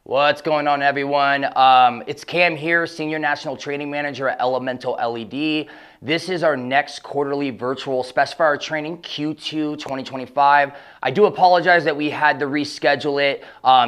What's going on, everyone? It's Cam here, Senior National Training Manager at Elemental LED. This is our next quarterly virtual specifier training, Q2 2025. I do apologize that we had to reschedule it.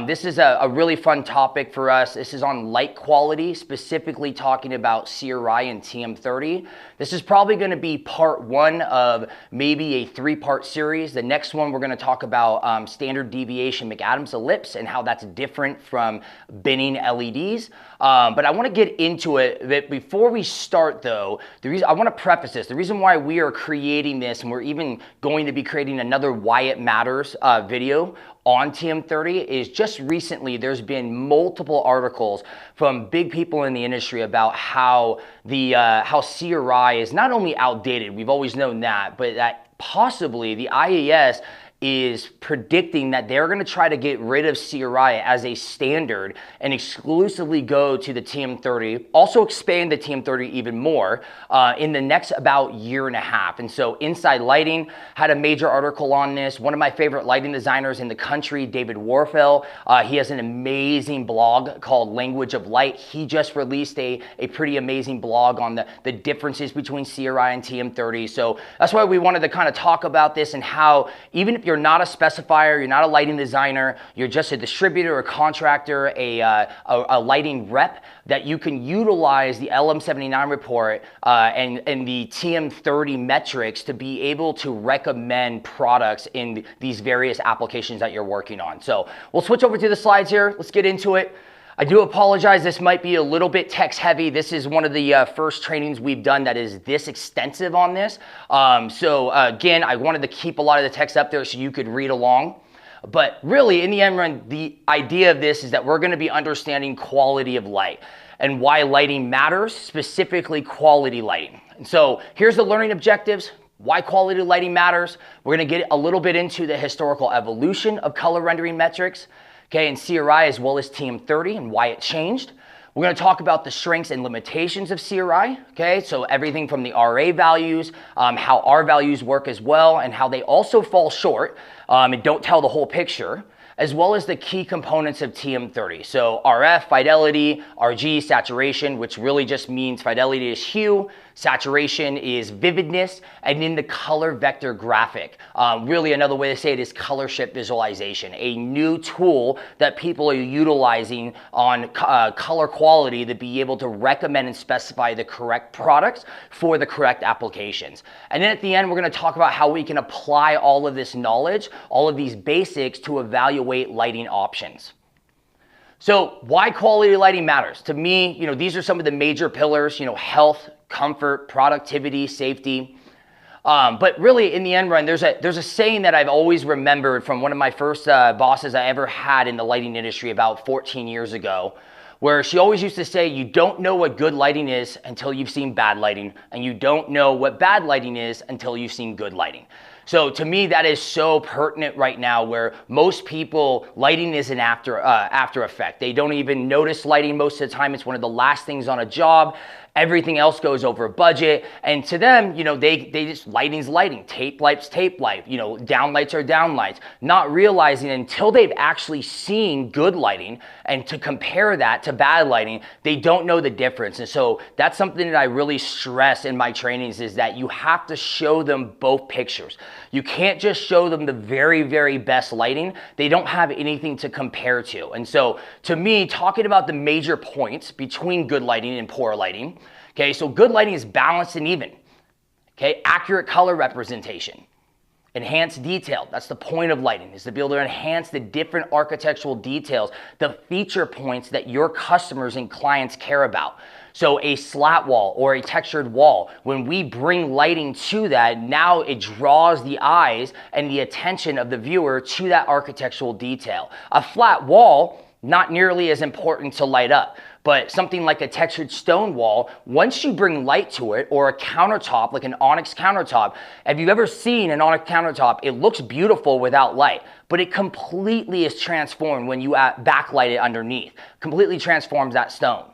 This is a really fun topic for us. This is on light quality, specifically talking about CRI and TM30. This is probably going to be part one of maybe a three-part series. The next one, we're going to talk about standard deviation McAdams ellipse and how that's different from binning LEDs. But I want to get into it. Before we start, though, I want to preface this. The reason why we are creating this, and we're even going to be creating another Why It Matters video on TM30, is just recently there's been multiple articles from big people in the industry about how CRI is not only outdated, we've always known that, but that possibly the IAS is predicting that they're going to try to get rid of CRI as a standard and exclusively go to the TM30, also expand the TM30 even more in the next about year and a half. And so Inside Lighting had a major article on this. One of my favorite lighting designers in the country, David Warfel, he has an amazing blog called Language of Light. He just released a pretty amazing blog on the differences between CRI and TM30. So that's why we wanted to kind of talk about this and how even if you're not a specifier, you're not a lighting designer, you're just a distributor, a contractor, a lighting rep, that you can utilize the LM79 report and the TM30 metrics to be able to recommend products in these various applications that you're working on. So we'll switch over to the slides here. Let's get into it. I do apologize, this might be a little bit text heavy. This is one of the first trainings we've done that is this extensive on this. So again, I wanted to keep a lot of the text up there so you could read along. But really, in the end run, the idea of this is that we're gonna be understanding quality of light and why lighting matters, specifically quality lighting. And so here's the learning objectives. Why quality lighting matters. We're gonna get a little bit into the historical evolution of color rendering metrics, okay, and CRI as well as TM30 and why it changed. We're going to talk about the strengths and limitations of CRI, okay, so everything from the RA values, how R values work as well, and how they also fall short and don't tell the whole picture, as well as the key components of TM30. So RF, fidelity, RG, saturation, which really just means fidelity is hue, saturation is vividness, and then the color vector graphic. Really another way to say it is color shift visualization, a new tool that people are utilizing on color quality to be able to recommend and specify the correct products for the correct applications. And then at the end, we're going to talk about how we can apply all of this knowledge, all of these basics to evaluate lighting options. So why quality lighting matters? To me, these are some of the major pillars, health, comfort, productivity, safety. But really, in the end run, there's a saying that I've always remembered from one of my first bosses I ever had in the lighting industry about 14 years ago, where she always used to say, you don't know what good lighting is until you've seen bad lighting, and you don't know what bad lighting is until you've seen good lighting. So to me, that is so pertinent right now, where most people, lighting is an after effect. They don't even notice lighting most of the time. It's one of the last things on a job. Everything else goes over budget, and to them, they just, lighting's lighting, tape lights, down lights are down lights, not realizing until they've actually seen good lighting and to compare that to bad lighting, they don't know the difference. And so that's something that I really stress in my trainings, is that you have to show them both pictures. You can't just show them the very, very best lighting. They don't have anything to compare to. And so to me, talking about the major points between good lighting and poor lighting, okay, so good lighting is balanced and even. Okay, accurate color representation. Enhanced detail. That's the point of lighting, is to be able to enhance the different architectural details, the feature points that your customers and clients care about. So a slat wall or a textured wall, when we bring lighting to that, now it draws the eyes and the attention of the viewer to that architectural detail. A flat wall, not nearly as important to light up. But something like a textured stone wall, once you bring light to it, or a countertop, like an onyx countertop, have you ever seen an onyx countertop? It looks beautiful without light, but it completely is transformed when you backlight it underneath. Completely transforms that stone.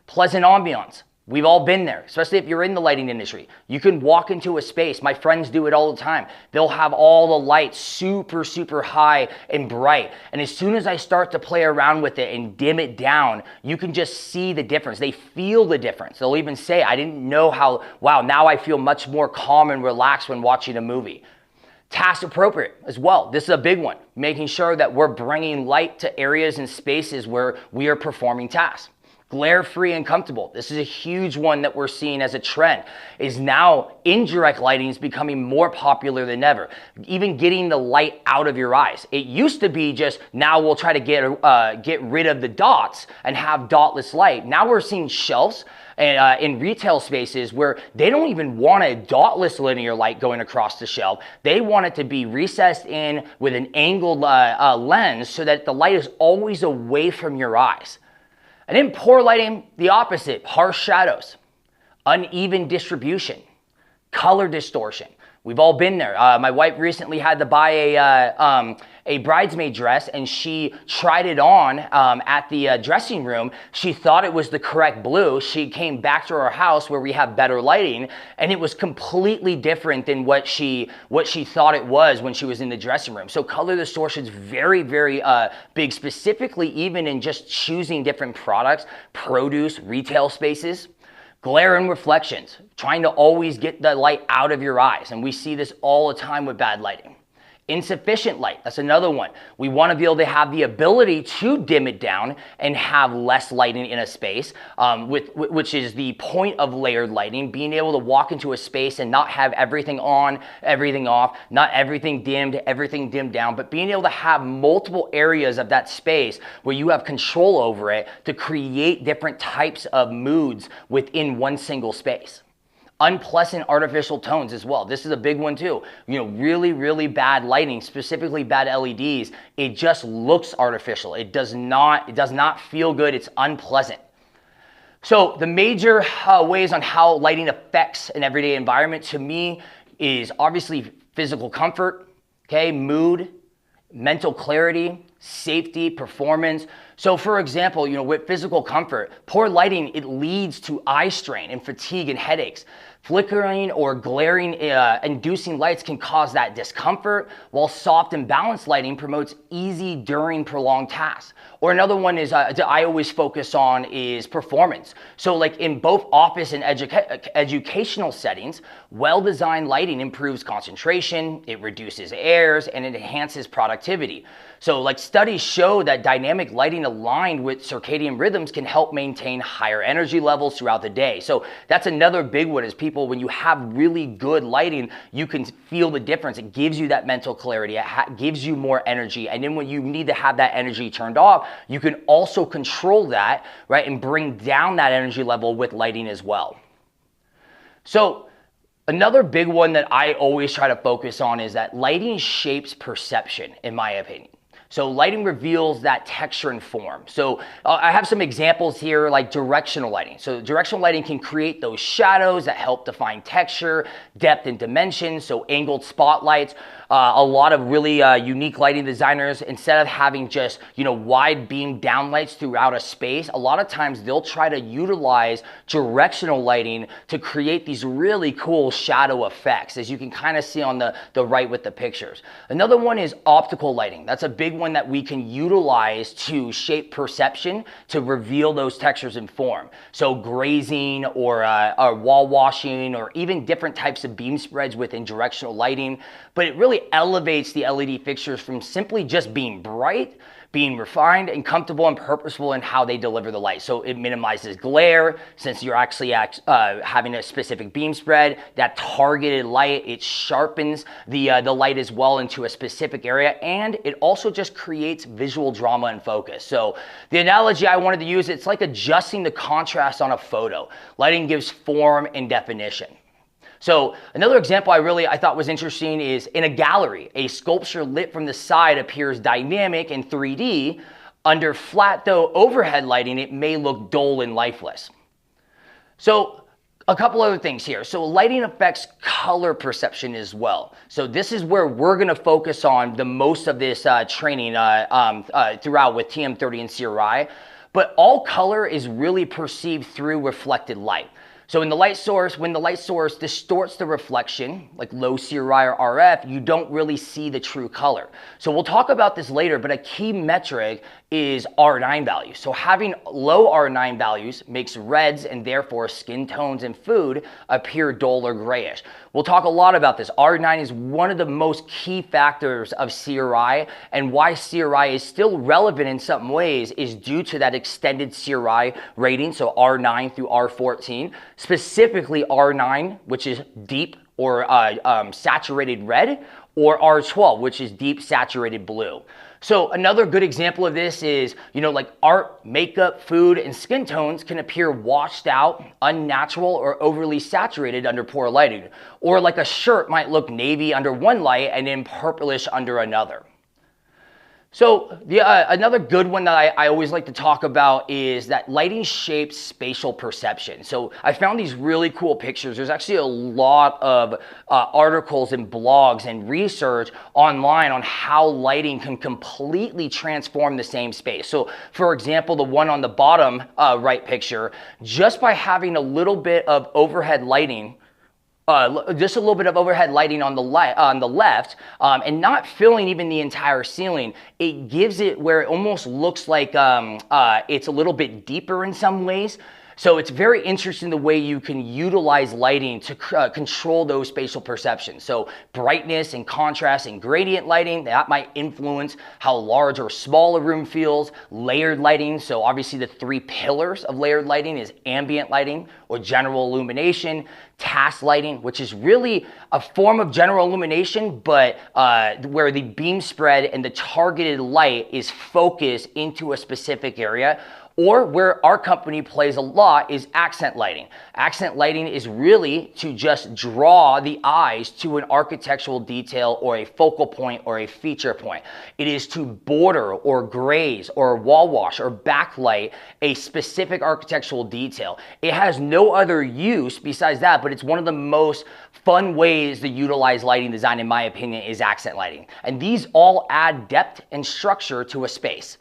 Pleasant ambiance. We've all been there, especially if you're in the lighting industry. You can walk into a space. My friends do it all the time. They'll have all the lights super, super high and bright. And as soon as I start to play around with it and dim it down, you can just see the difference. They feel the difference. They'll even say, I didn't know how, wow, now I feel much more calm and relaxed when watching a movie. Task appropriate as well. This is a big one, making sure that we're bringing light to areas and spaces where we are performing tasks. Glare-free and comfortable. This is a huge one that we're seeing as a trend. Is now indirect lighting is becoming more popular than ever. Even getting the light out of your eyes. It used to be just, now we'll try to get rid of the dots and have dotless light. Now we're seeing shelves and in retail spaces where they don't even want a dotless linear light going across the shelf. They want it to be recessed in with an angled lens so that the light is always away from your eyes. And in poor lighting, the opposite, harsh shadows, uneven distribution, color distortion. We've all been there. My wife recently had to buy a bridesmaid dress, and she tried it on at the dressing room. She thought it was the correct blue. She came back to our house where we have better lighting, and it was completely different than what she thought it was when she was in the dressing room. So color distortion is very, very big, specifically even in just choosing different products, produce, retail spaces. Glare and reflections, trying to always get the light out of your eyes. And we see this all the time with bad lighting. Insufficient light, that's another one. We want to be able to have the ability to dim it down and have less lighting in a space, which is the point of layered lighting, being able to walk into a space and not have everything on, everything off, not everything dimmed down, but being able to have multiple areas of that space where you have control over it to create different types of moods within one single space. Unpleasant artificial tones as well. This is a big one too. Really, really bad lighting, specifically bad LEDs. It just looks artificial. It does not feel good. It's unpleasant. So the major ways on how lighting affects an everyday environment to me is obviously physical comfort, okay, mood, mental clarity, safety, performance. So for example, with physical comfort, poor lighting, it leads to eye strain and fatigue and headaches. Flickering or glaring inducing lights can cause that discomfort, while soft and balanced lighting promotes easy during prolonged tasks. Or another one is I always focus on is performance. So like in both office and educational settings, well-designed lighting improves concentration, it reduces errors, and it enhances productivity. So like studies show that dynamic lighting aligned with circadian rhythms can help maintain higher energy levels throughout the day. So that's another big one is people, when you have really good lighting, you can feel the difference. It gives you that mental clarity. It gives you more energy. And then when you need to have that energy turned off, you can also control that, right? And bring down that energy level with lighting as well. So another big one that I always try to focus on is that lighting shapes perception, in my opinion. So lighting reveals that texture and form. So I have some examples here like directional lighting. So directional lighting can create those shadows that help define texture, depth, and dimension. So angled spotlights. A lot of really unique lighting designers, instead of having just wide beam downlights throughout a space, a lot of times they'll try to utilize directional lighting to create these really cool shadow effects, as you can kind of see on the right with the pictures. Another one is optical lighting. That's a big one that we can utilize to shape perception, to reveal those textures and form. So grazing or wall washing, or even different types of beam spreads within directional lighting. But it really elevates the LED fixtures from simply just being bright, being refined and comfortable and purposeful in how they deliver the light. So it minimizes glare, since you're actually having a specific beam spread. That targeted light, it sharpens the light as well into a specific area, and it also just creates visual drama and focus. So the analogy I wanted to use, it's like adjusting the contrast on a photo. Lighting gives form and definition. So another example I thought was interesting is in a gallery, a sculpture lit from the side appears dynamic in 3D. Under flat though overhead lighting, it may look dull and lifeless. So a couple other things here. So lighting affects color perception as well. So this is where we're going to focus on the most of this training throughout with TM30 and CRI. but all color is really perceived through reflected light. So in the light source, when the light source distorts the reflection, like low CRI or RF, you don't really see the true color. So we'll talk about this later, but a key metric is R9 values. So having low R9 values makes reds and therefore skin tones and food appear dull or grayish. We'll talk a lot about this. R9 is one of the most key factors of CRI, and why CRI is still relevant in some ways is due to that extended CRI rating, so R9 through R14, specifically R9, which is deep or saturated red, or R12, which is deep saturated blue. So another good example of this is, like art, makeup, food, and skin tones can appear washed out, unnatural, or overly saturated under poor lighting. Or like a shirt might look navy under one light and then purplish under another. So another good one that I always like to talk about is that lighting shapes spatial perception. So I found these really cool pictures. There's actually a lot of articles and blogs and research online on how lighting can completely transform the same space. So for example, the one on the bottom right picture, just by having a little bit of overhead lighting, just a little bit of overhead lighting on the left, and not filling even the entire ceiling, it gives it where it almost looks like it's a little bit deeper in some ways. So it's very interesting the way you can utilize lighting to control those spatial perceptions. So brightness and contrast and gradient lighting, that might influence how large or small a room feels. Layered lighting, so obviously the three pillars of layered lighting is ambient lighting or general illumination, task lighting, which is really a form of general illumination, but where the beam spread and the targeted light is focused into a specific area. Or where our company plays a lot is accent lighting. Accent lighting is really to just draw the eyes to an architectural detail or a focal point or a feature point. It is to border or graze or wall wash or backlight a specific architectural detail. It has no other use besides that, but it's one of the most fun ways to utilize lighting design, in my opinion, is accent lighting. And these all add depth and structure to a space.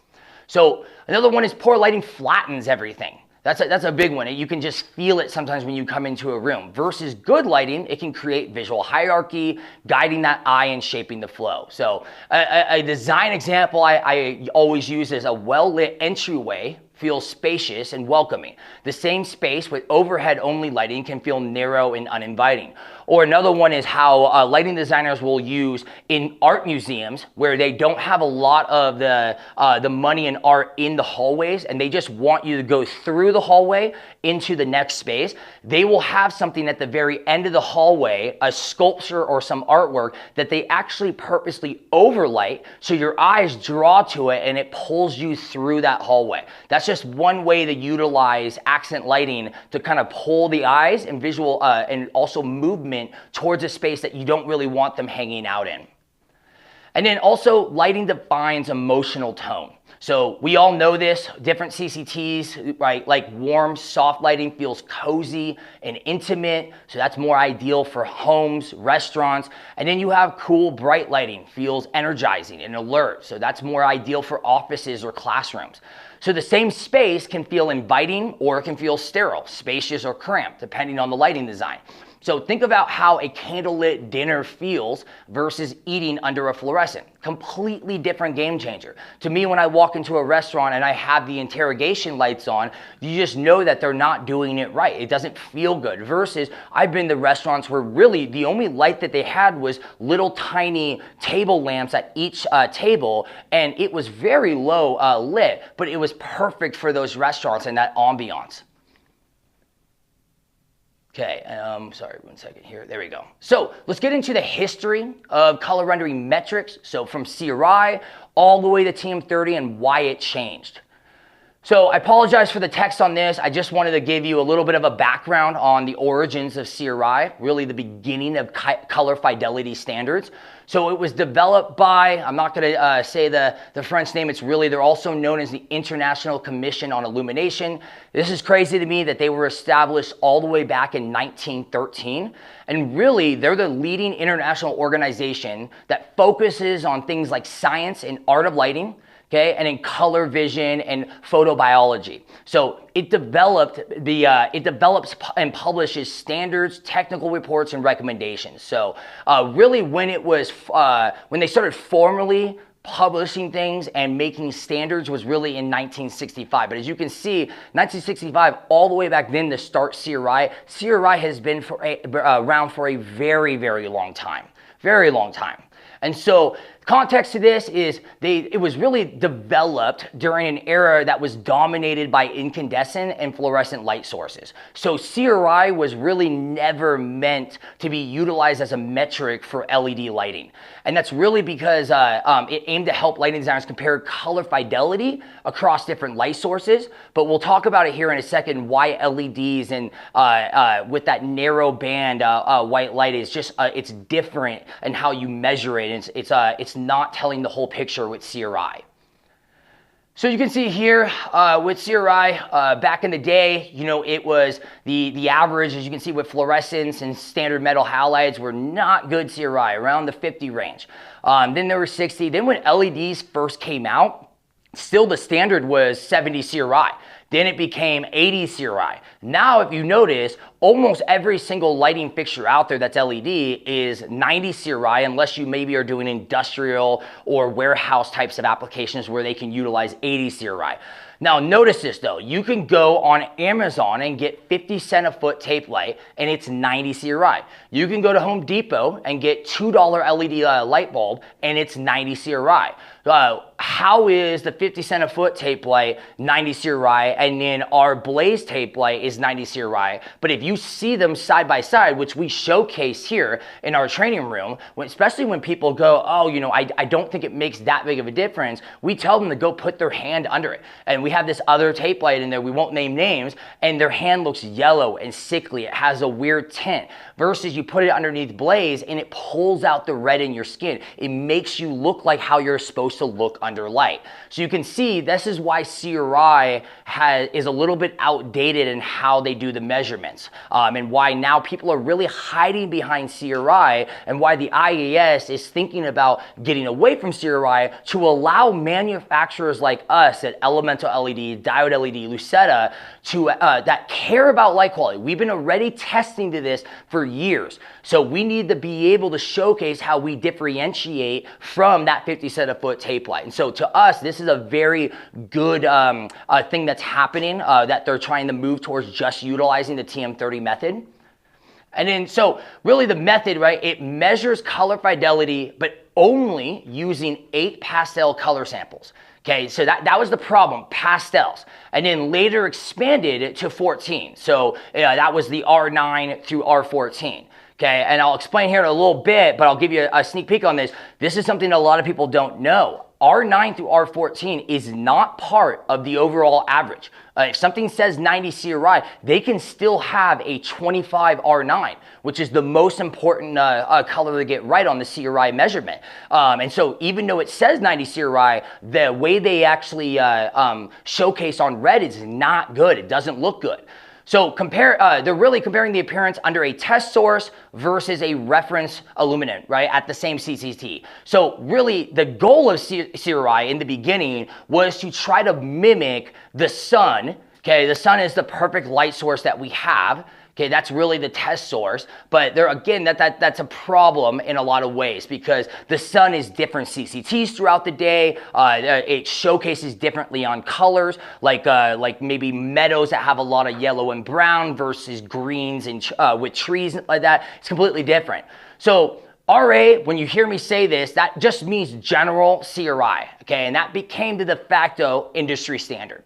So another one is poor lighting flattens everything. That's a big one. You can just feel it sometimes when you come into a room. Versus good lighting, it can create visual hierarchy, guiding that eye and shaping the flow. So a design example I always use is a well-lit entryway feels spacious and welcoming. The same space with overhead only lighting can feel narrow and uninviting. Or another one is how lighting designers will use in art museums where they don't have a lot of the money and art in the hallways, and they just want you to go through the hallway into the next space. They will have something at the very end of the hallway, a sculpture or some artwork that they actually purposely overlight so your eyes draw to it and it pulls you through that hallway. That's just one way to utilize accent lighting to kind of pull the eyes and visual and also movement towards a space that you don't really want them hanging out in. And then also lighting defines emotional tone. So we all know this, different CCTs, right? Like warm, soft lighting feels cozy and intimate. So that's more ideal for homes, restaurants. And then you have cool, bright lighting, feels energizing and alert. So that's more ideal for offices or classrooms. So the same space can feel inviting or it can feel sterile, spacious or cramped, depending on the lighting design. So think about how a candlelit dinner feels versus eating under a fluorescent. Completely different game changer. To me, when I walk into a restaurant and I have the interrogation lights on, you just know that they're not doing it right. It doesn't feel good. Versus I've been to restaurants where really the only light that they had was little tiny table lamps at each table, and it was very low lit, but it was perfect for those restaurants and that ambiance. Okay, sorry, 1 second here. There we go. So let's get into the history of color rendering metrics. So from CRI all the way to TM30 and why it changed. So I apologize for the text on this. I just wanted to give you a little bit of a background on the origins of CRI, really the beginning of color fidelity standards. So it was developed by, I'm not going to say the French name, they're also known as the International Commission on Illumination. This is crazy to me that they were established all the way back in 1913. And really, they're the leading international organization that focuses on things like science and art of lighting. okay, and in color vision and photobiology. So it develops and publishes standards, technical reports, and recommendations. So really when they started formally publishing things and making standards was really in 1965. But as you can see, 1965 all the way back then to start CRI, CRI has been around for a very, very long time. Very long time. And so context to this is it was really developed during an era that was dominated by incandescent and fluorescent light sources. So CRI was really never meant to be utilized as a metric for LED lighting. And that's really because it aimed to help lighting designers compare color fidelity across different light sources. But we'll talk about it here in a second, why LEDs and with that narrow band white light is just, it's different in how you measure it. It's not telling the whole picture with CRI. So you can see here with CRI, back in the day, you know, it was the average, as you can see with fluorescence and standard metal halides were not good CRI, around the 50 range. Then there were 60. Then when LEDs first came out, still the standard was 70 CRI. Then it became 80 CRI. Now, if you notice, almost every single lighting fixture out there that's LED is 90 CRI, unless you maybe are doing industrial or warehouse types of applications where they can utilize 80 CRI. Now, notice this though, you can go on Amazon and get 50 cent a foot tape light and it's 90 CRI. You can go to Home Depot and get $2 LED light bulb and it's 90 CRI. How is the 50 cent a foot tape light 90 CRI and then our Blaze tape light is 90 CRI? But if you see them side by side, which we showcase here in our training room, especially when people go, oh, you know, I don't think it makes that big of a difference, we tell them to go put their hand under it. And we have this other tape light in there, we won't name names, and their hand looks yellow and sickly. It has a weird tint. Versus you put it underneath Blaze and it pulls out the red in your skin. It makes you look like how you're supposed to look under light. So you can see this is why CRI is a little bit outdated in how they do the measurements, and why now people are really hiding behind CRI, and why the IES is thinking about getting away from CRI to allow manufacturers like us at Elemental LED, Diode LED, Lucetta to that care about light quality. We've been already testing to this for years. So we need to be able to showcase how we differentiate from that 50 cent a foot tape light. And so to us, this is a very good thing that's happening, that they're trying to move towards just utilizing the TM30 method. And then, so really the method, right, it measures color fidelity, but only using 8 pastel color samples. Okay, so that was the problem, pastels. And then later expanded it to 14. So that was the R9 through R14. Okay, and I'll explain here in a little bit, but I'll give you a sneak peek on this. This is something that a lot of people don't know. R9 through R14 is not part of the overall average. If something says 90 CRI, they can still have a 25 R9, which is the most important color to get right on the CRI measurement. And so even though it says 90 CRI, the way they actually showcase on red is not good. It doesn't look good. So they're really comparing the appearance under a test source versus a reference illuminant, right, at the same CCT. So really the goal of CRI in the beginning was to try to mimic the sun. Okay, the sun is the perfect light source that we have. Okay, that's really the test source, but there again, that's a problem in a lot of ways because the sun is different CCTs throughout the day. It showcases differently on colors, like maybe meadows that have a lot of yellow and brown versus greens and with trees like that. It's completely different. So RA, when you hear me say this, that just means general CRI. Okay, and that became the de facto industry standard.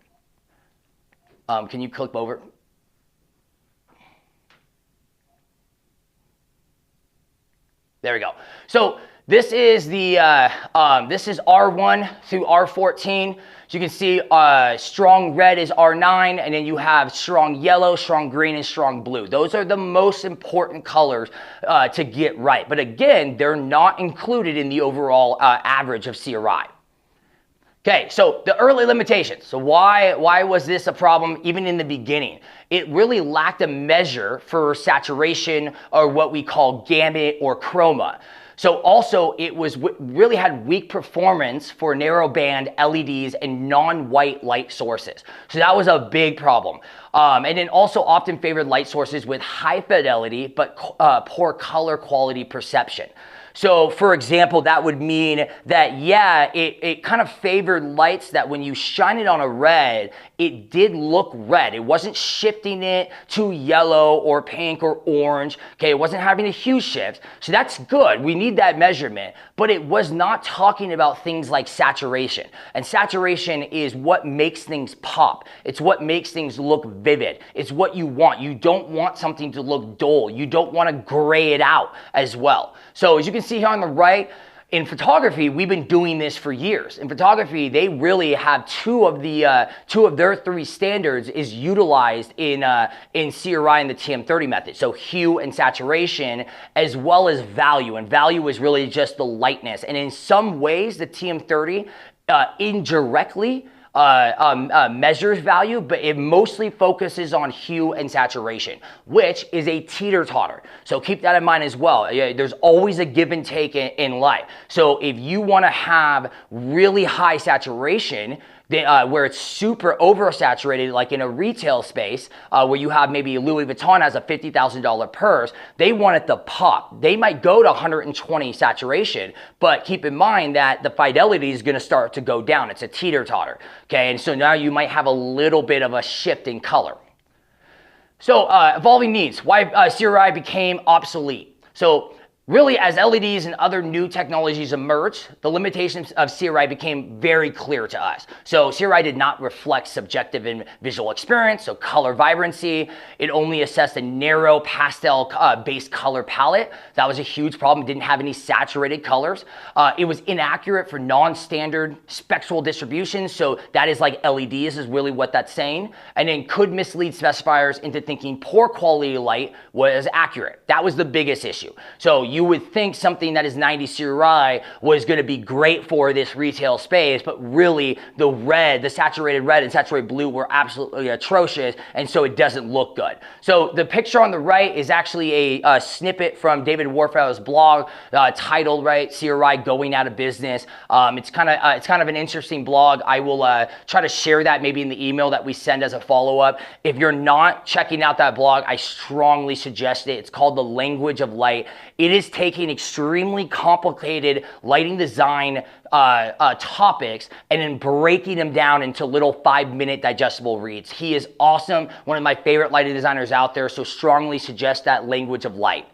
Can you click over? There we go. So this is this is R1 through R14. So you can see strong red is R9, and then you have strong yellow, strong green, and strong blue. Those are the most important colors to get right. But again, they're not included in the overall average of CRI. Okay, so the early limitations. So why was this a problem even in the beginning? It really lacked a measure for saturation or what we call gamut or chroma. So also it was really had weak performance for narrowband LEDs and non-white light sources. So that was a big problem. And then also often favored light sources with high fidelity but poor color quality perception. So for example, that would mean that, yeah, it kind of favored lights that when you shine it on a red, it did look red. It wasn't shifting it to yellow or pink or orange. Okay, it wasn't having a hue shift. So that's good. We need that measurement. But it was not talking about things like saturation. And saturation is what makes things pop. It's what makes things look vivid. It's what you want. You don't want something to look dull. You don't want to gray it out as well. So as you can see here on the right, in photography, we've been doing this for years. In photography, they really have two of their three standards is utilized in CRI and the TM30 method. So hue and saturation, as well as value. And value is really just the lightness. And in some ways, the TM30 indirectly measures value, but it mostly focuses on hue and saturation, which is a teeter-totter. So keep that in mind as well. There's always a give and take in life. So if you want to have really high saturation, where it's super oversaturated, like in a retail space, where you have maybe Louis Vuitton has a $50,000 purse, they want it to pop. They might go to 120 saturation, but keep in mind that the fidelity is going to start to go down. It's a teeter-totter, okay? And so now you might have a little bit of a shift in color. So evolving needs, why CRI became obsolete. So really, as LEDs and other new technologies emerged, the limitations of CRI became very clear to us. So CRI did not reflect subjective and visual experience, so color vibrancy. It only assessed a narrow pastel-based color palette. That was a huge problem. It didn't have any saturated colors. It was inaccurate for non-standard spectral distribution, so that is like LEDs is really what that's saying. And then could mislead specifiers into thinking poor quality light was accurate. That was the biggest issue. So you would think something that is 90 CRI was going to be great for this retail space, but really the saturated red and saturated blue were absolutely atrocious, and so it doesn't look good. So the picture on the right is actually a snippet from David Warfell's blog titled, right, CRI Going Out of Business. It's kind of an interesting blog. I will try to share that maybe in the email that we send as a follow-up. If you're not checking out that blog, I strongly suggest it. It's called The Language of Light. It is taking extremely complicated lighting design topics and then breaking them down into little 5-minute digestible reads. He is awesome, one of my favorite lighting designers out there, so strongly suggest that Language of Light.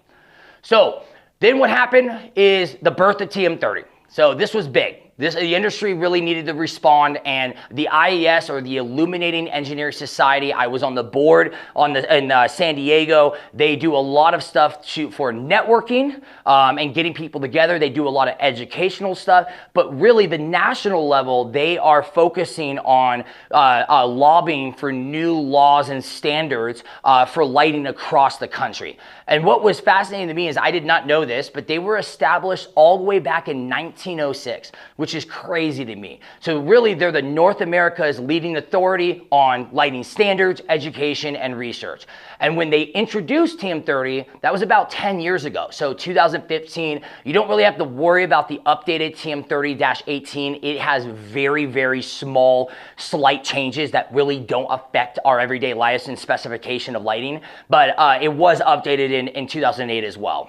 So then what happened is the birth of TM30. So this was big. The industry really needed to respond, and the IES, or the Illuminating Engineering Society, I was on the board in San Diego. They do a lot of stuff for networking and getting people together. They do a lot of educational stuff, but really the national level, they are focusing on lobbying for new laws and standards for lighting across the country. And what was fascinating to me is I did not know this, but they were established all the way back in 1906, which is crazy to me. So really, they're the North America's leading authority on lighting standards, education, and research. And when they introduced TM30, that was about 10 years ago. So 2015, you don't really have to worry about the updated TM30-18. It has very, very small, slight changes that really don't affect our everyday lives and specification of lighting. But it was updated in 2008 as well.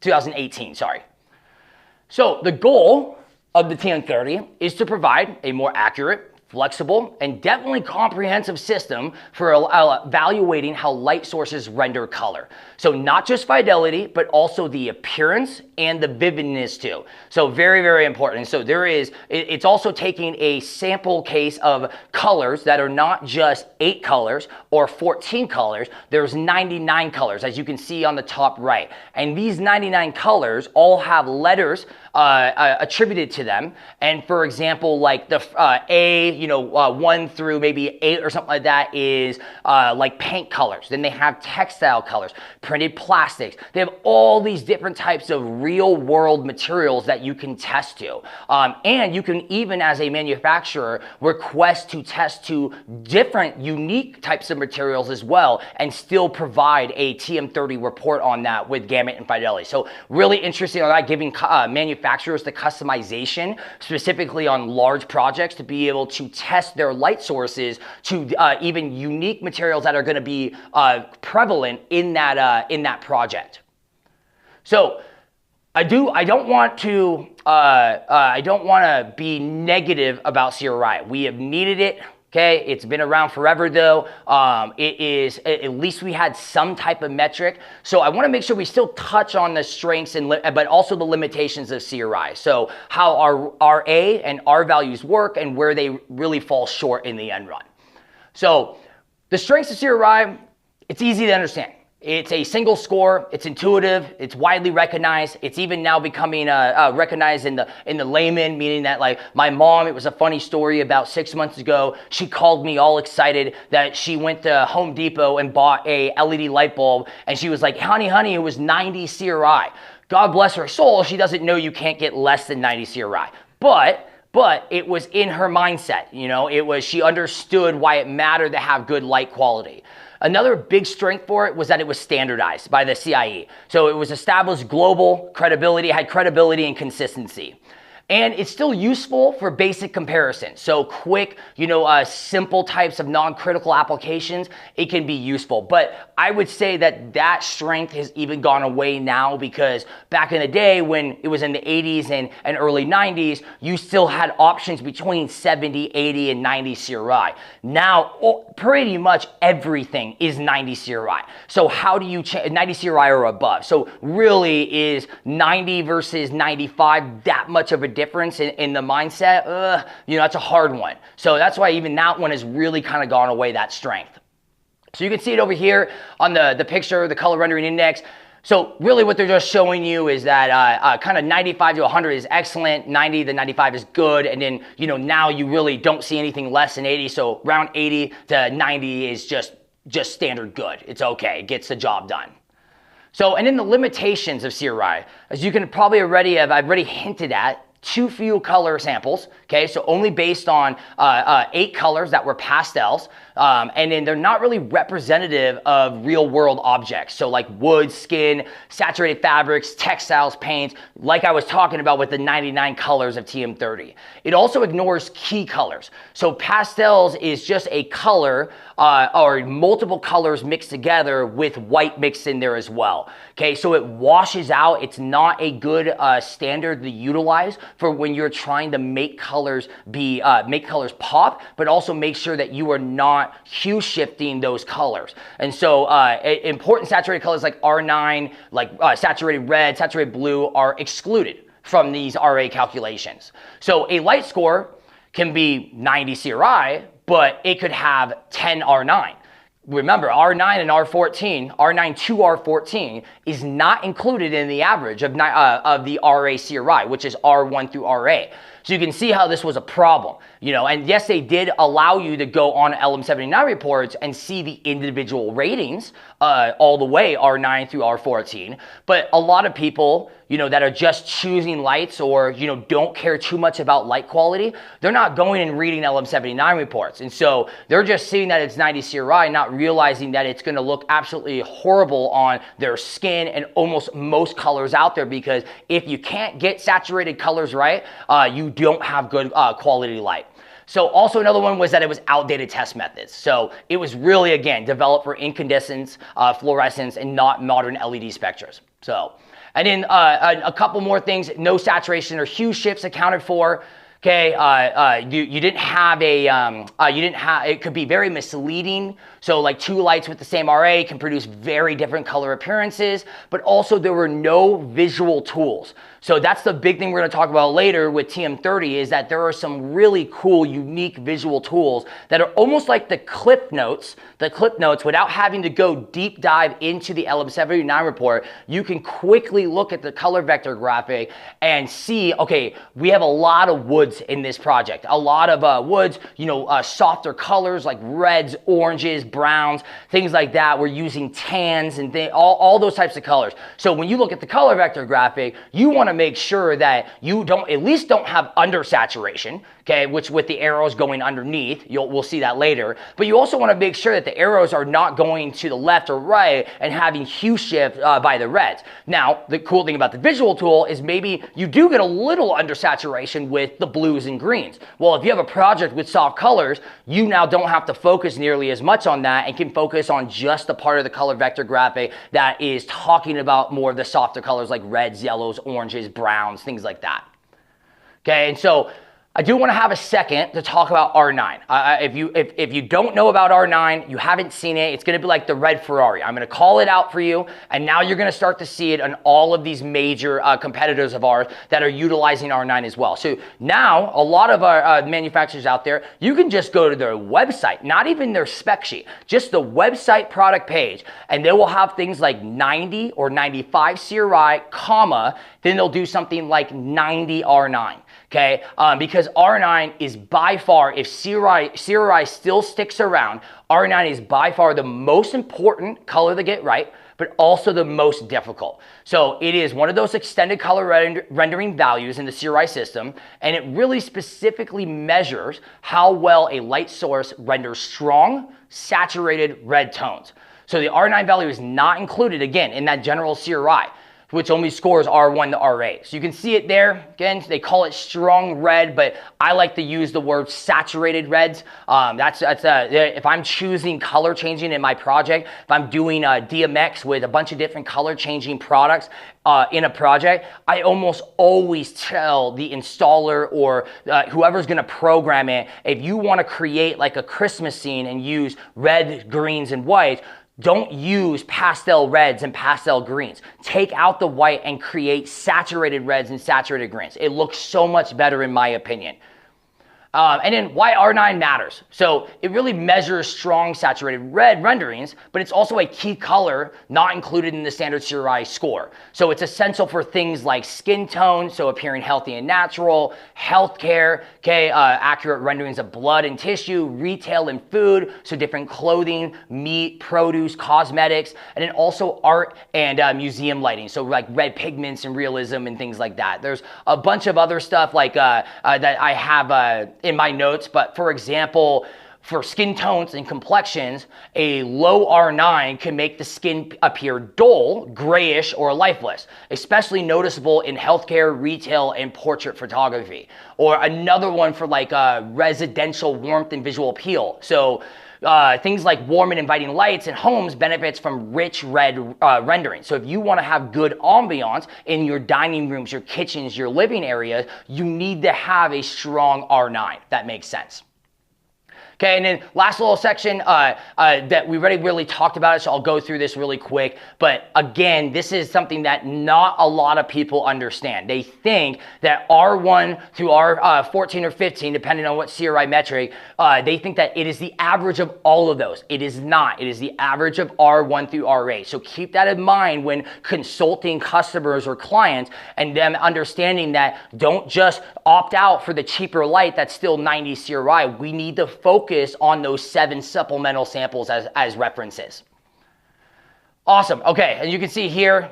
2018, sorry. So the goal of the TM30 is to provide a more accurate, flexible, and definitely comprehensive system for evaluating how light sources render color. So not just fidelity, but also the appearance and the vividness too. So very, very important. So it's also taking a sample case of colors that are not just 8 colors or 14 colors. There's 99 colors, as you can see on the top right. And these 99 colors all have letters attributed to them. And for example, like the A, 1 through maybe 8 or something like that is like paint colors. Then they have textile colors, printed plastics. They have all these different types of real world materials that you can test to. And you can even, as a manufacturer, request to test to different unique types of materials as well and still provide a TM30 report on that with Gamut and Fidelity. So really interesting on that, giving manufacturers the customization specifically on large projects to be able to test their light sources to even unique materials that are going to be prevalent in that project. So I don't want to be negative about CRI. We have needed it. Okay, it's been around forever though. It is, at least we had some type of metric. So I want to make sure we still touch on the strengths but also the limitations of CRI. So how our RA and R values work and where they really fall short in the end run. So the strengths of CRI, it's easy to understand. It's a single score, it's intuitive, it's widely recognized, it's even now becoming recognized in the layman, meaning that like my mom, it was a funny story about 6 months ago, she called me all excited that she went to Home Depot and bought a LED light bulb, and she was like, honey, it was 90 CRI. God bless her soul, she doesn't know you can't get less than 90 CRI. But it was in her mindset, she understood why it mattered to have good light quality. Another big strength for it was that it was standardized by the CIE. So it was established global credibility, had credibility and consistency. And it's still useful for basic comparisons. So quick, simple types of non-critical applications, it can be useful. But I would say that strength has even gone away now, because back in the day when it was in the 80s and early 90s, you still had options between 70, 80, and 90 CRI. Now, pretty much everything is 90 CRI. So how do you change 90 CRI or above? So really, is 90 versus 95 that much of a difference in the mindset? That's a hard one. So that's why even that one has really kind of gone away, that strength. So you can see it over here on the picture, the color rendering index. So really what they're just showing you is that kind of 95 to 100 is excellent, 90 to 95 is good, and then now you really don't see anything less than 80. So around 80 to 90 is just standard good. It's okay, it gets the job done. So, and then the limitations of CRI, as you can probably I've already hinted at, too few color samples, okay? So only based on 8 colors that were pastels, and then they're not really representative of real world objects. So like wood, skin, saturated fabrics, textiles, paints, like I was talking about with the 99 colors of TM30. It also ignores key colors. So pastels is just a color or multiple colors mixed together with white mixed in there as well. Okay, so it washes out. It's not a good standard to utilize for when you're trying to make colors pop, but also make sure that you are not hue shifting those colors. And so important saturated colors like R9, like saturated red, saturated blue are excluded from these RA calculations. So a light score can be 90 CRI, but it could have 10 R9. Remember, R9 and R14, R9 to R14 is not included in the average of the RA CRI, which is R1 through RA. So you can see how this was a problem, and yes, they did allow you to go on LM79 reports and see the individual ratings all the way R9 through R14. But a lot of people, that are just choosing lights or, don't care too much about light quality, they're not going and reading LM79 reports. And so they're just seeing that it's 90 CRI, not realizing that it's going to look absolutely horrible on their skin and almost most colors out there, because if you can't get saturated colors right, you don't have good quality light. So also another one was that it was outdated test methods. So it was really, again, developed for incandescence, fluorescence, and not modern LED spectras. So, and then a couple more things: no saturation or hue shifts accounted for. Okay, you didn't have it could be very misleading. So like 2 lights with the same RA can produce very different color appearances, but also there were no visual tools. So that's the big thing we're going to talk about later with TM30 is that there are some really cool, unique visual tools that are almost like the clip notes without having to go deep dive into the LM79 report. You can quickly look at the color vector graphic and see, okay, we have a lot of woods in this project. A lot of woods, softer colors like reds, oranges, browns, things like that. We're using tans and all those types of colors. So when you look at the color vector graphic, you want to make sure that you at least don't have undersaturation, okay, which with the arrows going underneath, we'll see that later. But you also want to make sure that the arrows are not going to the left or right and having hue shift by the reds. Now, the cool thing about the visual tool is maybe you do get a little undersaturation with the blues and greens. Well, if you have a project with soft colors, you now don't have to focus nearly as much on that and can focus on just the part of the color vector graphic that is talking about more of the softer colors like reds, yellows, oranges, browns, things like that. Okay, and so I do want to have a second to talk about R9. If you don't know about R9, you haven't seen it, it's going to be like the red Ferrari. I'm going to call it out for you, and now you're going to start to see it on all of these major competitors of ours that are utilizing R9 as well. So now, a lot of our manufacturers out there, you can just go to their website, not even their spec sheet, just the website product page, and they will have things like 90 or 95 CRI, comma, then they'll do something like 90 R9. Okay, because R9 is by far, if CRI still sticks around, R9 is by far the most important color to get right, but also the most difficult. So it is one of those extended color rendering values in the CRI system, and it really specifically measures how well a light source renders strong, saturated red tones. So the R9 value is not included, again, in that general CRI, which only scores R1 to R8. So you can see it there. Again, they call it strong red, but I like to use the word saturated reds. If I'm choosing color changing in my project, if I'm doing DMX with a bunch of different color changing products in a project, I almost always tell the installer or whoever's gonna program it, if you wanna create like a Christmas scene and use red, greens, and whites, don't use pastel reds and pastel greens. Take out the white and create saturated reds and saturated greens. It looks so much better in my opinion. And then why R9 matters. So it really measures strong saturated red renderings, but it's also a key color not included in the standard CRI score. So it's essential for things like skin tone, so appearing healthy and natural, healthcare, okay, accurate renderings of blood and tissue, retail and food, so different clothing, meat, produce, cosmetics, and then also art and museum lighting, so like red pigments and realism and things like that. There's a bunch of other stuff like that I have in my notes, but for example, for skin tones and complexions, a low R9 can make the skin appear dull, grayish, or lifeless, especially noticeable in healthcare, retail, and portrait photography. Or another one for like residential warmth and visual appeal. So things like warm and inviting lights in homes benefits from rich red rendering. So if you want to have good ambiance in your dining rooms, your kitchens, your living areas, you need to have a strong R9. That makes sense. Okay, and then last little section that we already really talked about it, so I'll go through this really quick. But again, this is something that not a lot of people understand. They think that R1 through R14 or 15, depending on what CRI metric, they think that it is the average of all of those. It is not. It is the average of R1 through R8. So keep that in mind when consulting customers or clients and them understanding that don't just opt out for the cheaper light that's still 90 CRI. We need to focus on those 7 supplemental samples as references. Awesome. Okay, and you can see here,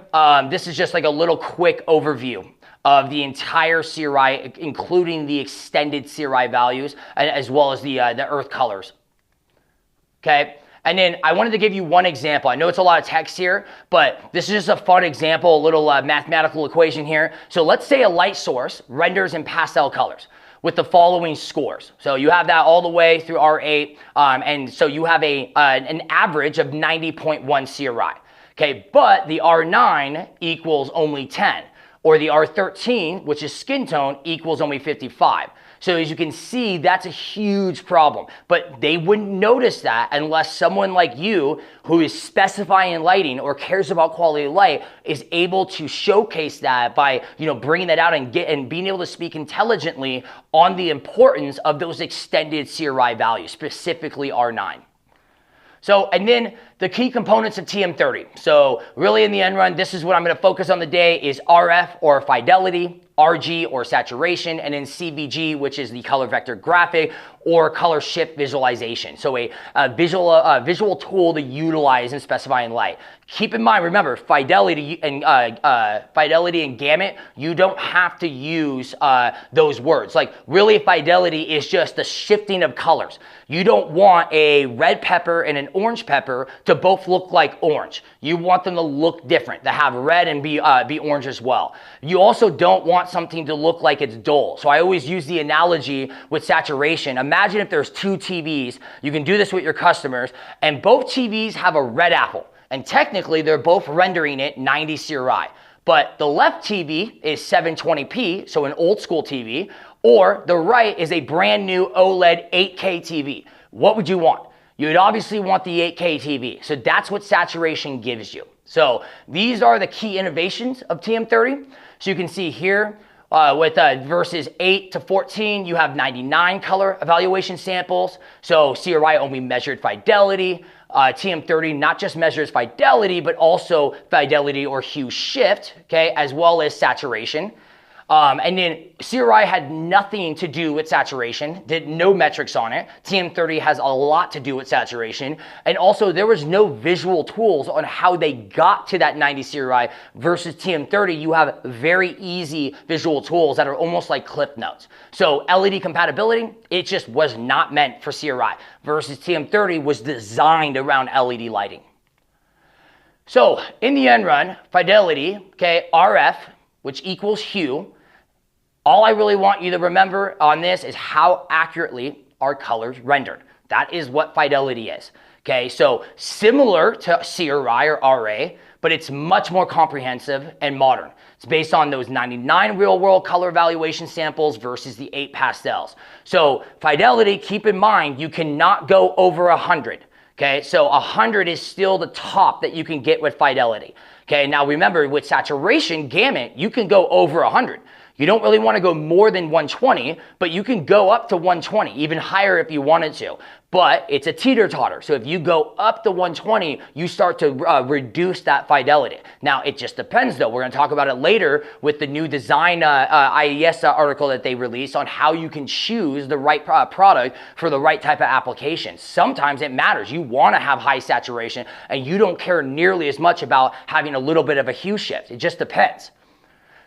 this is just like a little quick overview of the entire CRI, including the extended CRI values, as well as the earth colors. Okay, and then I wanted to give you one example. I know it's a lot of text here, but this is just a fun example, a little mathematical equation here. So let's say a light source renders in pastel colors with the following scores. So you have that all the way through R8, and so you have an average of 90.1 CRI. Okay, but the R9 equals only 10, or the R13, which is skin tone, equals only 55. So as you can see, that's a huge problem. But they wouldn't notice that unless someone like you who is specifying lighting or cares about quality of light is able to showcase that by, bringing that out and being able to speak intelligently on the importance of those extended CRI values, specifically R9. So, and then the key components of TM30. So really in the end run, this is what I'm going to focus on today is RF or fidelity, RG or saturation, and then CVG, which is the color vector graphic or color shift visualization. So a visual tool to utilize in specifying light. Keep in mind, remember, fidelity and gamut, you don't have to use those words. Like really fidelity is just the shifting of colors. You don't want a red pepper and an orange pepper to both look like orange. You want them to look different, to have red and be orange as well. You also don't want something to look like it's dull. So I always use the analogy with saturation. Imagine if there's two TVs, you can do this with your customers, and both TVs have a red apple. And technically, they're both rendering it 90 CRI. But the left TV is 720p, so an old school TV, or the right is a brand new OLED 8K TV. What would you want? You would obviously want the 8K TV. So that's what saturation gives you. So these are the key innovations of TM30. So you can see here, with verses 8 to 14, you have 99 color evaluation samples. So CRI only measured fidelity. TM30 not just measures fidelity, but also fidelity or hue shift, okay, as well as saturation. And then CRI had nothing to do with saturation, did no metrics on it. TM30 has a lot to do with saturation. And also there was no visual tools on how they got to that 90 CRI versus TM30. You have very easy visual tools that are almost like clip notes. So LED compatibility, it just was not meant for CRI versus TM30 was designed around LED lighting. So in the end run, fidelity, okay, RF, which equals hue. All I really want you to remember on this is how accurately are colors rendered. That is what fidelity is. Okay, so similar to CRI or RA, but it's much more comprehensive and modern. It's based on those 99 real-world color evaluation samples versus the 8 pastels. So fidelity, keep in mind, you cannot go over 100. Okay, so 100 is still the top that you can get with fidelity. Okay, now remember with saturation, gamut, you can go over 100. You don't really want to go more than 120, but you can go up to 120, even higher if you wanted to. But it's a teeter-totter. So if you go up to 120, you start to reduce that fidelity. Now, it just depends, though. We're going to talk about it later with the new design IES article that they released on how you can choose the right product for the right type of application. Sometimes it matters. You want to have high saturation, and you don't care nearly as much about having a little bit of a hue shift. It just depends.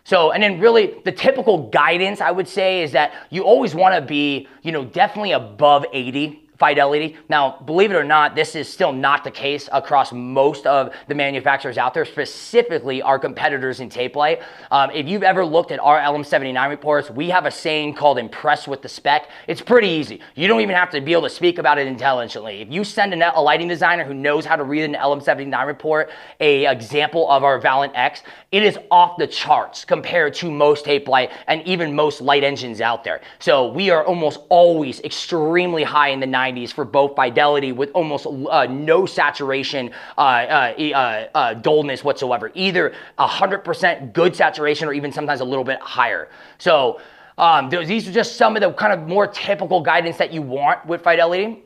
So, and then really the typical guidance I would say is that you always want to be, definitely above 80 fidelity. Now, believe it or not, this is still not the case across most of the manufacturers out there, specifically our competitors in tape light. If you've ever looked at our LM79 reports, we have a saying called impress with the spec. It's pretty easy. You don't even have to be able to speak about it intelligently. If you send a lighting designer who knows how to read an LM79 report, a example of our Valent X, it is off the charts compared to most tape light and even most light engines out there. So we are almost always extremely high in the 90s for both fidelity with almost no saturation dullness whatsoever. Either 100% good saturation or even sometimes a little bit higher. So these are just some of the kind of more typical guidance that you want with fidelity.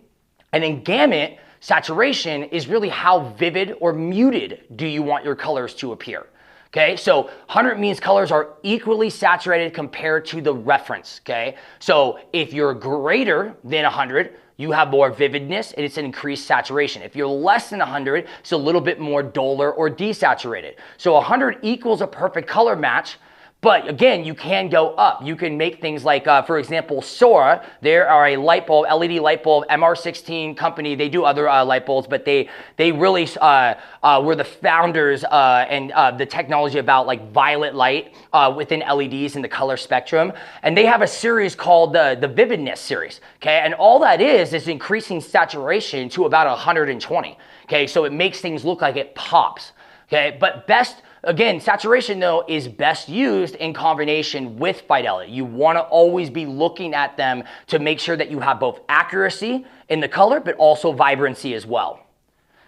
And then gamut, saturation is really how vivid or muted do you want your colors to appear. Okay, so 100 means colors are equally saturated compared to the reference, okay? So if you're greater than 100, you have more vividness and it's an increased saturation. If you're less than 100, it's a little bit more duller or desaturated. So 100 equals a perfect color match. But again, you can go up. You can make things like, for example, Sora. They are a light bulb, LED light bulb, MR16 company. They do other light bulbs, but they really were the founders and the technology about like violet light within LEDs in the color spectrum. And they have a series called the Vividness series. Okay, and all that is increasing saturation to about 120. Okay, so it makes things look like it pops. Okay, but best Again, saturation though is best used in combination with fidelity. You want to always be looking at them to make sure that you have both accuracy in the color, but also vibrancy as well.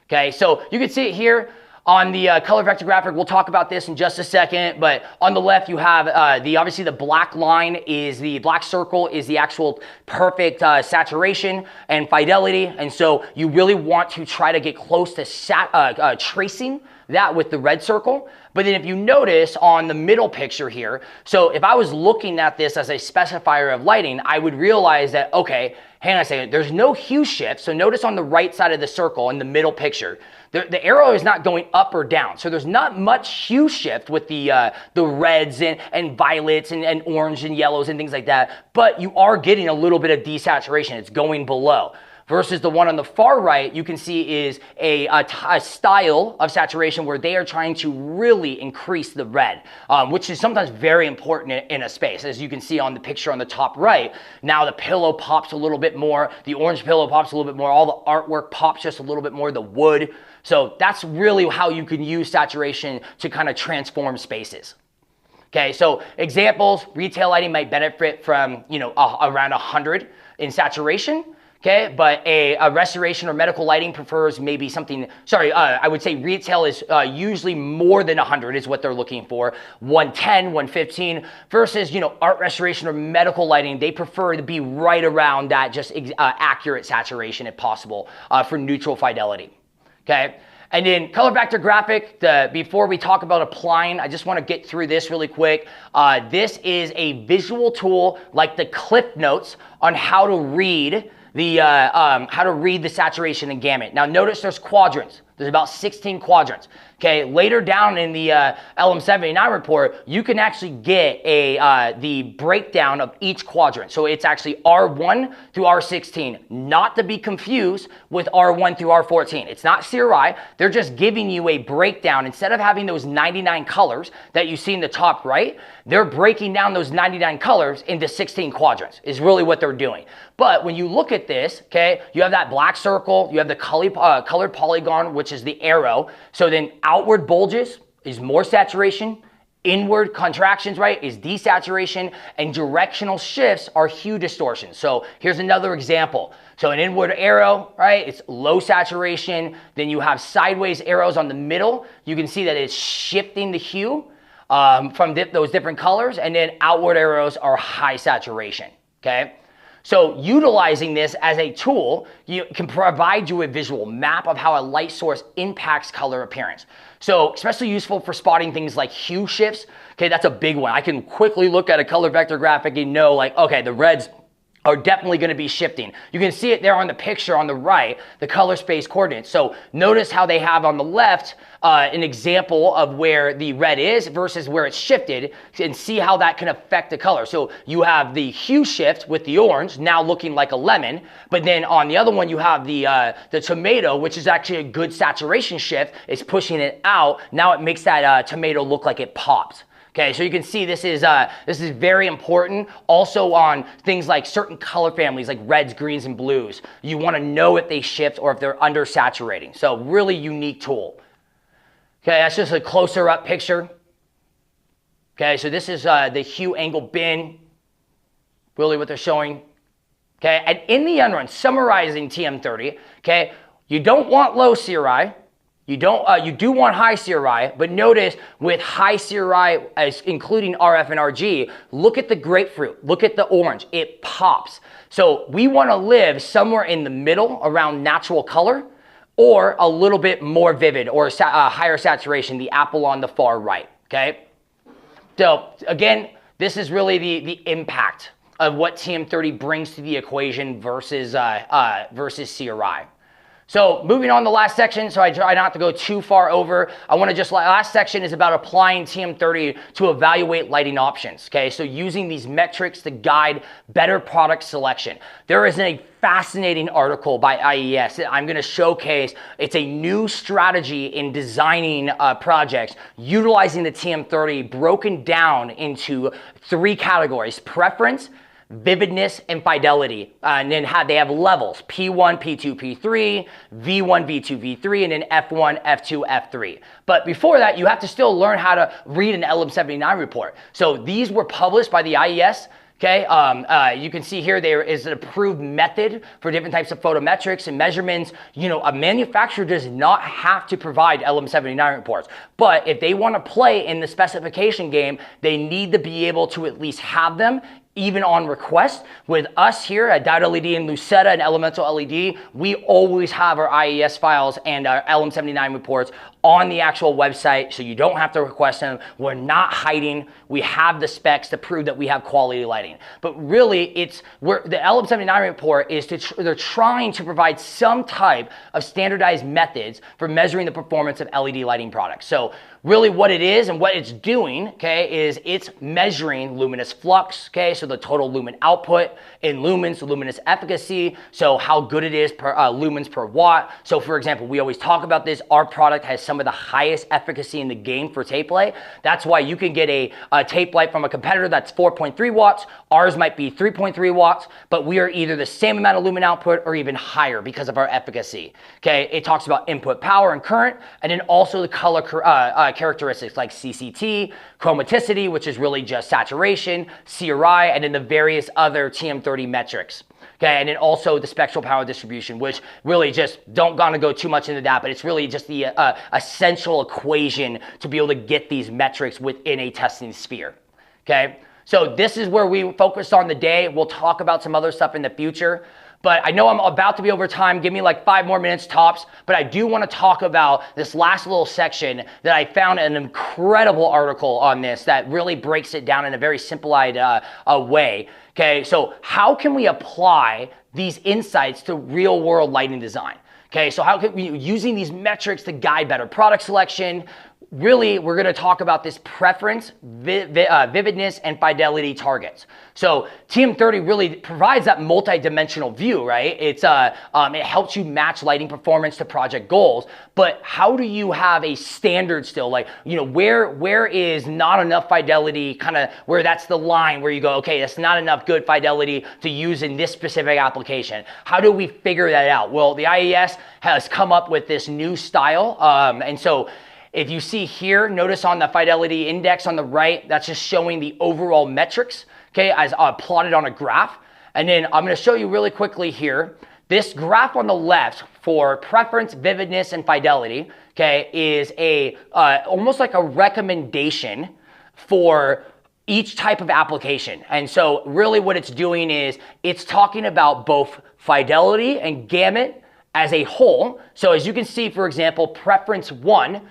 Okay, so you can see it here on the color vector graphic. We'll talk about this in just a second, but on the left you have obviously the black line is the black circle is the actual perfect saturation and fidelity, and so you really want to try to get close to tracing that with the red circle. But then if you notice on the middle picture here, so if I was looking at this as a specifier of lighting, I would realize that, okay, hang on a second, there's no hue shift. So notice on the right side of the circle in the middle picture, the arrow is not going up or down. So there's not much hue shift with the reds and violets and orange and yellows and things like that, but you are getting a little bit of desaturation. It's going below. Versus the one on the far right, you can see is a style of saturation where they are trying to really increase the red, which is sometimes very important in a space. As you can see on the picture on the top right, now the pillow pops a little bit more, the orange pillow pops a little bit more, all the artwork pops just a little bit more, the wood. So that's really how you can use saturation to kind of transform spaces. Okay, so examples, retail lighting might benefit from, around 100 in saturation. Okay, but a restoration or medical lighting prefers maybe something, I would say retail is usually more than 100 is what they're looking for, 110, 115, versus, art restoration or medical lighting, they prefer to be right around that just accurate saturation if possible for neutral fidelity, okay? And then color vector graphic, before we talk about applying, I just want to get through this really quick. This is a visual tool like the clip notes on how to read the saturation in Gamut. Now notice there's quadrants. There's about 16 quadrants. Okay, later down in the LM79 report, you can actually get the breakdown of each quadrant. So it's actually R1 through R16, not to be confused with R1 through R14. It's not CRI. They're just giving you a breakdown. Instead of having those 99 colors that you see in the top right, they're breaking down those 99 colors into 16 quadrants is really what they're doing. But when you look at this, okay, you have that black circle, you have the colored polygon, which is the arrow. So then outward bulges is more saturation, inward contractions, right, is desaturation, and directional shifts are hue distortion. So here's another example. So an inward arrow, right, it's low saturation. Then you have sideways arrows on the middle. You can see that it's shifting the hue from those different colors, and then outward arrows are high saturation, okay? So utilizing this as a tool, you can provide you a visual map of how a light source impacts color appearance. So especially useful for spotting things like hue shifts. Okay, that's a big one. I can quickly look at a color vector graphic and know like, okay, the reds are definitely going to be shifting. You can see it there on the picture on the right, the color space coordinates. So notice how they have on the left an example of where the red is versus where it's shifted, and see how that can affect the color. So you have the hue shift with the orange now looking like a lemon, but then on the other one you have the tomato, which is actually a good saturation shift. It's pushing it out. Now it makes that tomato look like it pops. Okay, so you can see this is very important also on things like certain color families like reds, greens, and blues. You want to know if they shift or if they're undersaturating. So really unique tool. Okay, that's just a closer up picture. Okay, so this is the hue angle bin, really what they're showing. Okay, and in the end run, summarizing TM30, okay, you don't want low CRI. You do want high CRI, but notice with high CRI, as including RF and RG, look at the grapefruit, look at the orange, it pops. So we want to live somewhere in the middle around natural color, or a little bit more vivid or higher saturation, the apple on the far right, okay? So again, this is really the impact of what TM30 brings to the equation versus CRI. So moving on to the last section, so I try not to go too far over. I want to just, last section is about applying TM30 to evaluate lighting options, okay? So using these metrics to guide better product selection. There is a fascinating article by IES that I'm going to showcase. It's a new strategy in designing projects utilizing the TM30 broken down into 3 categories: preference, vividness, and fidelity. And then they have levels, P1, P2, P3, V1, V2, V3, and then F1, F2, F3. But before that, you have to still learn how to read an LM79 report. So these were published by the IES. Okay, you can see here there is an approved method for different types of photometrics and measurements. You know, a manufacturer does not have to provide LM79 reports, but if they want to play in the specification game, they need to be able to at least have them even on request. With us here at Diode LED and Lucetta and Elemental LED, we always have our IES files and our LM79 reports on the actual website, so you don't have to request them. We're not hiding. We have the specs to prove that we have quality lighting. But really, the LM79 report is they're trying to provide some type of standardized methods for measuring the performance of LED lighting products. So really what it is and what it's doing, okay, is it's measuring luminous flux, okay, so the total lumen output in lumens, luminous efficacy, so how good it is per lumens per watt. So for example, we always talk about this, our product has some of the highest efficacy in the game for tape light. That's why you can get a tape light from a competitor that's 4.3 watts, ours might be 3.3 watts, but we are either the same amount of lumen output or even higher because of our efficacy, okay. It talks about input power and current, and then also the color characteristics like CCT, chromaticity, which is really just saturation, CRI, and then the various other TM30 metrics. Okay, and then also the spectral power distribution, which really just don't gonna go too much into that, but it's really just the essential equation to be able to get these metrics within a testing sphere. Okay, so this is where we focused on the day. We'll talk about some other stuff in the future. But I know I'm about to be over time. Give me like 5 more minutes tops. But I do want to talk about this last little section that I found an incredible article on this that really breaks it down in a very simplified way. Okay, so how can we apply these insights to real world lighting design? Okay, so how can we, using these metrics to guide better product selection? Really, we're going to talk about this preference, vividness, and fidelity targets. So TM30 really provides that multi-dimensional view, right? It helps you match lighting performance to project goals. But how do you have a standard still? Like, you know, where is not enough fidelity, kind of where that's the line where you go, okay, that's not enough good fidelity to use in this specific application. How do we figure that out? Well, the IES has come up with this new style. And so if you see here, notice on the Fidelity Index on the right, that's just showing the overall metrics, okay, as plotted on a graph. And then I'm going to show you really quickly here. This graph on the left for preference, vividness, and fidelity, okay, is almost like a recommendation for each type of application. And so really what it's doing is it's talking about both fidelity and gamut as a whole. So as you can see, for example, preference P1,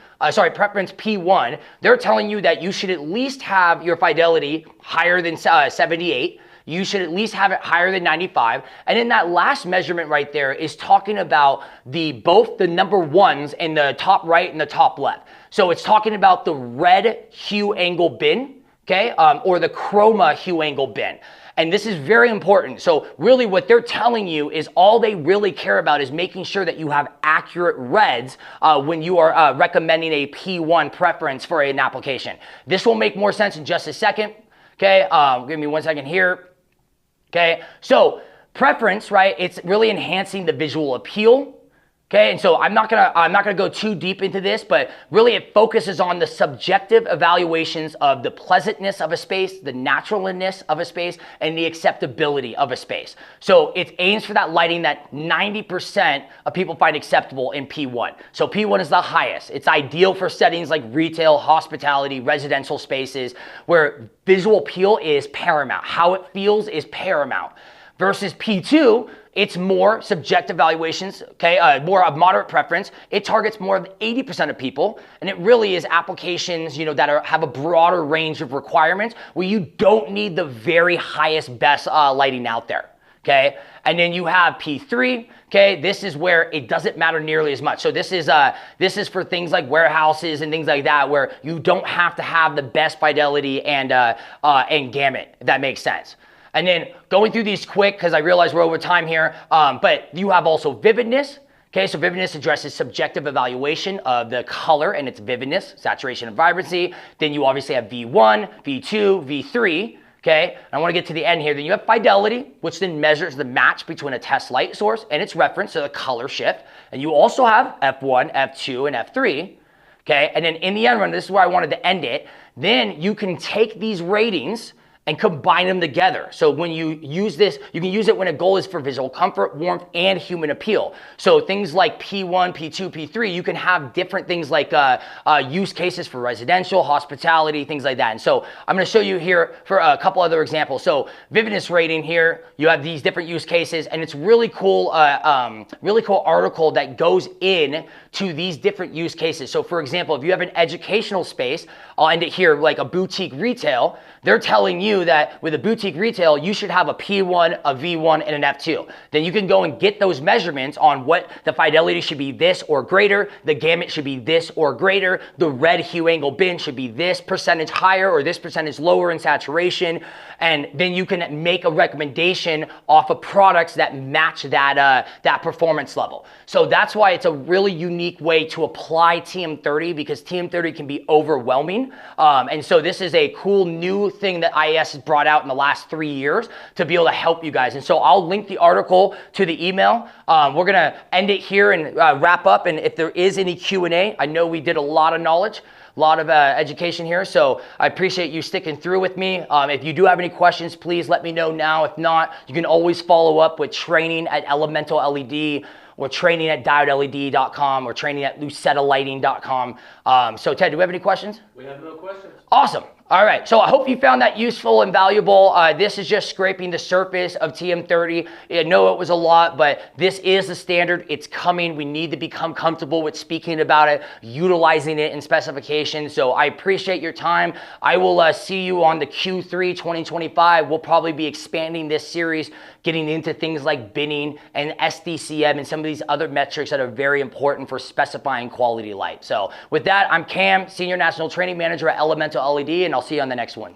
they're telling you that you should at least have your fidelity higher than 78. You should at least have it higher than 95. And then that last measurement right there is talking about both the number ones in the top right and the top left. So it's talking about the red hue angle bin, okay, or the chroma hue angle bin. And this is very important. So really what they're telling you is all they really care about is making sure that you have accurate reds when you are recommending a P1 preference for an application. This will make more sense in just a second. Okay, give me 1 second here. Okay, so preference, right? It's really enhancing the visual appeal. Okay, and so I'm not gonna go too deep into this, but really it focuses on the subjective evaluations of the pleasantness of a space, the naturalness of a space, and the acceptability of a space. So it aims for that lighting that 90% of people find acceptable in P1. So P1 is the highest. It's ideal for settings like retail, hospitality, residential spaces, where visual appeal is paramount. How it feels is paramount. Versus P2, it's more subjective evaluations, okay, more of moderate preference. It targets more of 80% of people, and it really is applications, you know, that have a broader range of requirements where you don't need the very highest, best lighting out there, okay? And then you have P3, okay? This is where it doesn't matter nearly as much. So this is for things like warehouses and things like that, where you don't have to have the best fidelity and gamut, if that makes sense. And then going through these quick, because I realize we're over time here, but you have also vividness. Okay, so vividness addresses subjective evaluation of the color and its vividness, saturation, and vibrancy. Then you obviously have V1, V2, V3. Okay, and I want to get to the end here. Then you have Fidelity, which then measures the match between a test light source and its reference, so the color shift. And you also have F1, F2, and F3. Okay, and then in the end run, this is where I wanted to end it. Then you can take these ratings and combine them together. So when you use this, you can use it when a goal is for visual comfort, warmth, and human appeal. So things like P1, P2, P3, you can have different things like use cases for residential, hospitality, things like that. And so I'm gonna show you here for a couple other examples. So vividness rating here, you have these different use cases, and it's really cool article that goes in to these different use cases. So for example, if you have an educational space, I'll end it here, like a boutique retail, they're telling you that with a boutique retail, you should have a P1, a V1, and an F2. Then you can go and get those measurements on what the fidelity should be this or greater, the gamut should be this or greater, the red hue angle bin should be this percentage higher or this percentage lower in saturation, and then you can make a recommendation off of products that match that performance level. So that's why it's a really unique way to apply TM30, because TM30 can be overwhelming. And so this is a cool new thing that IAS has brought out in the last 3 years to be able to help you guys. And so I'll link the article to the email. We're gonna end it here and wrap up. And if there is any Q&A, I know we did a lot of knowledge, a lot of education here. So I appreciate you sticking through with me. If you do have any questions, please let me know now. If not, you can always follow up with training at Elemental LED, or training at diodeled.com, or training at lucetalighting.com. So Ted, do we have any questions? We have no questions. Awesome. All right, so I hope you found that useful and valuable. This is just scraping the surface of TM30. I know it was a lot, but this is the standard. It's coming. We need to become comfortable with speaking about it, utilizing it in specifications. So I appreciate your time. I will see you on the Q3 2025. We'll probably be expanding this series, getting into things like binning and SDCM and some of these other metrics that are very important for specifying quality light. So with that, I'm Cam, Senior National Training Manager at Elemental LED, and I'll see you on the next one.